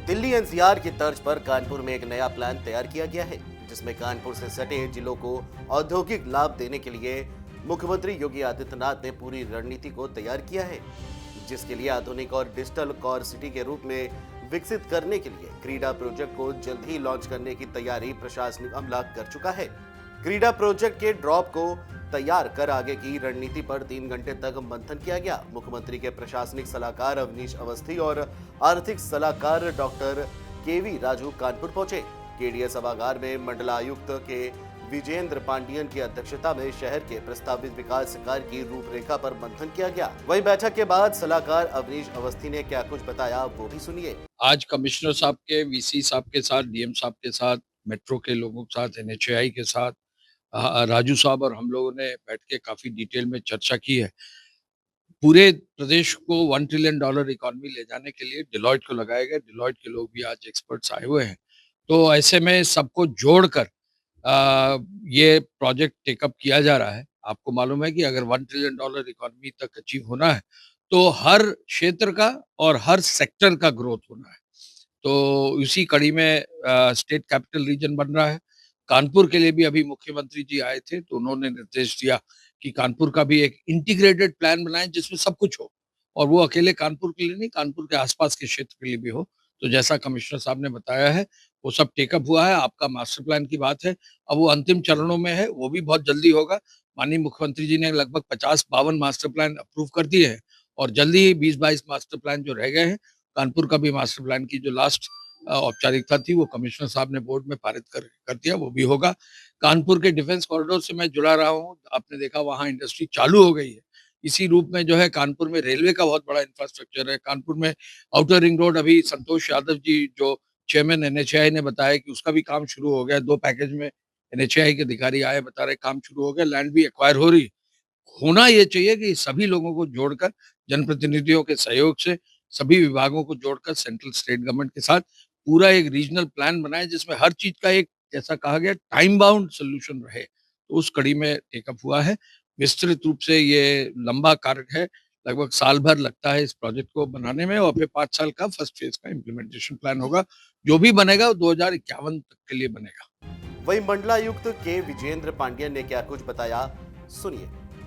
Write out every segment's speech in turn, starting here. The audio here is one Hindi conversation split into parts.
दिल्ली एनसीआर की तर्ज पर कानपुर में एक नया प्लान तैयार किया गया है, जिसमें कानपुर से सटे जिलों को औद्योगिक लाभ देने के लिए मुख्यमंत्री योगी आदित्यनाथ ने पूरी रणनीति को तैयार किया है, जिसके लिए आधुनिक और डिजिटल कोर सिटी के रूप में विकसित करने के लिए क्रीडा प्रोजेक्ट को जल्द ही लॉन्च करने की तैयारी प्रशासनिक अमला कर चुका है। क्रीडा प्रोजेक्ट के ड्रॉप को तैयार कर आगे की रणनीति पर 3 घंटे तक मंथन किया गया। मुख्यमंत्री के प्रशासनिक सलाहकार अवनीश अवस्थी और आर्थिक सलाहकार डॉक्टर केवी राजू कानपुर पहुंचे। केडीए सभागार में मंडलायुक्त के विजेंद्र पांडियन की अध्यक्षता में शहर के प्रस्तावित विकास कार्य की रूपरेखा पर मंथन किया गया। वहीं बैठक के बाद सलाहकार अवनीश अवस्थी ने क्या कुछ बताया, वो भी सुनिए। आज कमिश्नर साहब के, वीसी साहब के साथ, डीएम साहब के साथ, मेट्रो के लोगों के साथ, एनएचएआई के साथ, राजू साहब और हम लोगों ने बैठ के काफी डिटेल में चर्चा की है। पूरे प्रदेश को $1 ट्रिलियन इकोनॉमी ले जाने के लिए डिलॉयट को लगाए गए। डिलॉयट के लोग भी आज एक्सपर्ट्स आए हुए हैं। तो ऐसे में सबको जोड़कर ये प्रोजेक्ट टेकअप किया जा रहा है। आपको मालूम है कि अगर $1 ट्रिलियन इकोनॉमी तक अचीव होना है तो हर क्षेत्र का और हर सेक्टर का ग्रोथ होना है। तो इसी कड़ी में स्टेट कैपिटल रीजन बन रहा है। कानपुर के लिए भी अभी मुख्यमंत्री जी आए थे तो उन्होंने निर्देश दिया कि कानपुर का भी एक इंटीग्रेटेड प्लान बनाएं जिसमें सब कुछ हो, और वो अकेले कानपुर के लिए नहीं, कानपुर के आसपास के क्षेत्र के लिए भी हो। तो जैसा कमिश्नर साहब ने बताया है वो सब टेकअप हुआ है। आपका मास्टर प्लान की बात है, अब वो अंतिम चरणों में है, वो भी बहुत जल्दी होगा। माननीय मुख्यमंत्री जी ने लगभग 50-52 मास्टर प्लान अप्रूव कर दिए हैं और जल्दी ही 20-22 मास्टर प्लान जो रह गए हैं, कानपुर का भी मास्टर प्लान की जो लास्ट औपचारिकता थी वो कमिश्नर साहब ने बोर्ड में पारित कर दिया, वो भी होगा। कानपुर के डिफेंस कॉरिडोर से मैं जुड़ा रहा हूँ, आपने देखा वहाँ इंडस्ट्री चालू हो गई है। इसी रूप में जो है कानपुर में रेलवे का बहुत बड़ा इंफ्रास्ट्रक्चर है। कानपुर में आउटर रिंग रोड, अभी संतोष यादव जी जो चेयरमैन एनएचएआई ने बताया कि उसका भी काम शुरू हो गया। 2 पैकेज में एनएचएआई के अधिकारी आए, बता रहे काम शुरू हो गया, लैंड भी एक्वायर हो रही। होना ये चाहिए कि सभी लोगों को जोड़कर, जनप्रतिनिधियों के सहयोग से सभी विभागों को जोड़कर सेंट्रल स्टेट गवर्नमेंट के साथ पूरा एक रीजनल प्लान बनाए जिसमें हर चीज का एक, जैसा कहा गया, टाइम बाउंड सोल्यूशन रहे। तो उस कड़ी में टेकअप हुआ है। विस्तृत रूप से ये लंबा कार्य है, लगभग साल भर लगता है इस प्रोजेक्ट को बनाने में, और फिर 5 साल का फर्स्ट फेज का इम्प्लीमेंटेशन प्लान होगा। जो भी बनेगा वो 2051 तक के लिए बनेगा। वहीं मंडलायुक्त के विजेंद्र पांडियन ने क्या कुछ बताया, सुनिए।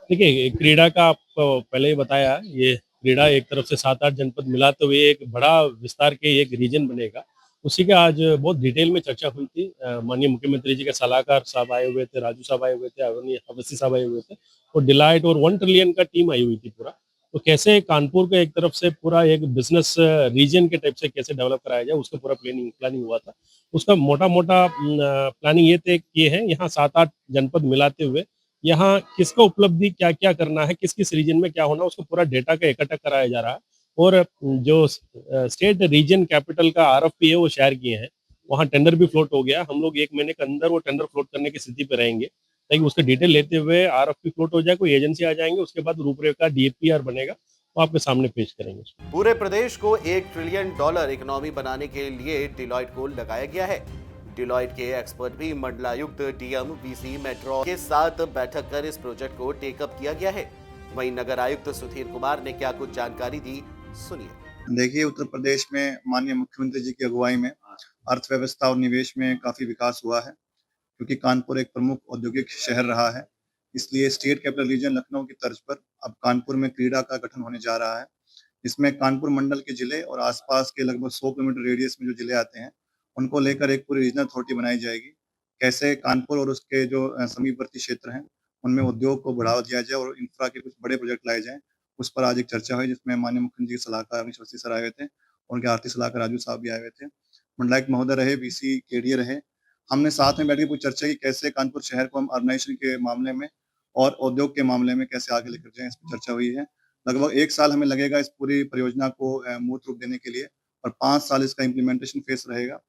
देखिए, क्रीडा का आपको पहले ही बताया, ये क्रीडा एक तरफ से 7-8 जनपद मिलाते हुए एक बड़ा विस्तार के एक रीजन बनेगा। उसी का आज बहुत डिटेल में चर्चा हुई थी। माननीय मुख्यमंत्री जी के सलाहकार साहब आए हुए थे, राजू साहब आए हुए थे, अवस्थी साहब आए हुए थे, और डिलाइट और 1 ट्रिलियन का टीम आई हुई थी पूरा। तो कैसे कानपुर को एक तरफ से पूरा एक बिजनेस रीजन के टाइप से कैसे डेवलप कराया जाए, उसका पूरा प्लानिंग हुआ था। उसका मोटा-मोटा प्लानिंग ये तय किए हैं, यहाँ 7-8 जनपद मिलाते हुए यहाँ किसका उपलब्धि क्या-क्या करना है, किस-किस रीजन में क्या होना है, उसको पूरा डेटा का इकट्ठा कराया जा रहा है। और जो स्टेट रीजन कैपिटल का आरएफपी है वो शेयर किए हैं। वहाँ टेंडर भी फ्लोट हो गया। हम लोग 1 महीने के अंदर वो टेंडर फ्लोट करने की स्थिति पे रहेंगे, ताकि उसका डिटेल लेते हुए आरएफपी फ्लोट हो जाए, कोई एजेंसी आ जाएंगे, उसके बाद रूपरेखा डीपीआर बनेगा, वो आपके सामने पेश करेंगे। पूरे प्रदेश को $1 ट्रिलियन इकोनॉमी बनाने के लिए डिलॉयट को लगाया गया है। डिलॉयट के एक्सपर्ट भी मंडलायुक्त, डीएम, वीसी, मेट्रो के साथ बैठक कर इस प्रोजेक्ट को टेकअप किया गया है। वहीं नगर आयुक्त सुधीर कुमार ने क्या कुछ जानकारी दी, सुनिए। देखिए, उत्तर प्रदेश में माननीय मुख्यमंत्री जी की अगुवाई में अर्थव्यवस्था और निवेश में काफी विकास हुआ है, क्योंकि कानपुर एक प्रमुख औद्योगिक शहर रहा है। इसलिए स्टेट कैपिटल रीजन लखनऊ की तर्ज पर अब कानपुर में क्रीडा का गठन होने जा रहा है। इसमें कानपुर मंडल के जिले और आसपास के लगभग 100 किलोमीटर रेडियस में जो जिले आते हैं, उनको लेकर एक पूरी रीजनल अथॉरिटी बनाई जाएगी। कैसे कानपुर और उसके जो समीपवर्ती क्षेत्र हैं, उनमें उद्योग को बढ़ावा दिया जाए और इंफ्रा के कुछ बड़े प्रोजेक्ट लाए जाएँ, उस पर आज एक चर्चा हुई, जिसमें माननीय मुख्यमंत्री के सलाहकार अवनीश अवस्थी सर आए हुए थे, उनके आर्थिक सलाहकार राजू साहब भी आए हुए थे, मंडलायुक्त महोदय रहे, वीसी केडीए रहे। हमने साथ में बैठ के कुछ चर्चा की, कैसे कानपुर शहर को हम अर्बनाइजेशन के मामले में और उद्योग के मामले में कैसे आगे लेकर जाएँ, इस पर चर्चा हुई है। लगभग 1 साल हमें लगेगा इस पूरी परियोजना को मूर्त रूप देने के लिए, और 5 साल इसका इम्प्लीमेंटेशन फेज रहेगा।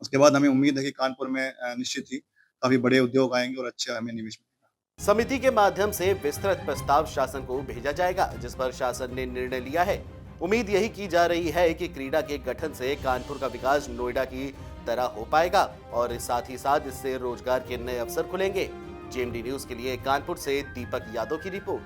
उसके बाद हमें उम्मीद है कि कानपुर में निश्चित ही काफी बड़े उद्योग आएंगे और अच्छा हमें निवेश मिलेगा। समिति के माध्यम से विस्तृत प्रस्ताव शासन को भेजा जाएगा, जिस पर शासन ने निर्णय लिया है। उम्मीद यही की जा रही है कि क्रीडा के गठन से कानपुर का विकास नोएडा की तरह हो पाएगा और साथ ही साथ इससे रोजगार के नए अवसर खुलेंगे। जेएमडी न्यूज के लिए कानपुर से दीपक यादव की रिपोर्ट।